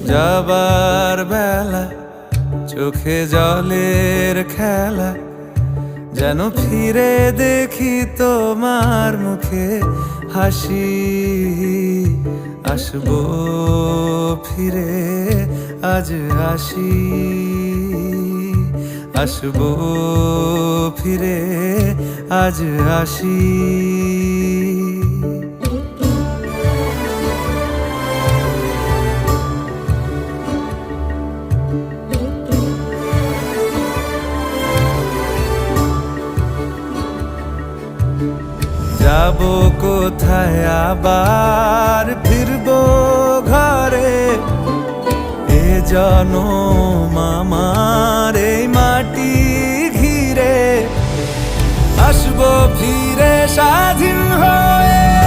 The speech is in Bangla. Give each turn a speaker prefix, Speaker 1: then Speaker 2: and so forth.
Speaker 1: যাবার বেলা চোখে জলের খেলা, যেন ফিরে দেখি তোমার মুখে হাসি। আসবো ফিরে আজ আসি, আসবো ফিরে আজ আসি। যাবো কোথায় আবার ফিরবো ঘরে, এ জনম আমার এই মাটি ঘিরে। আসবো ফিরে স্বাধীন হয়ে।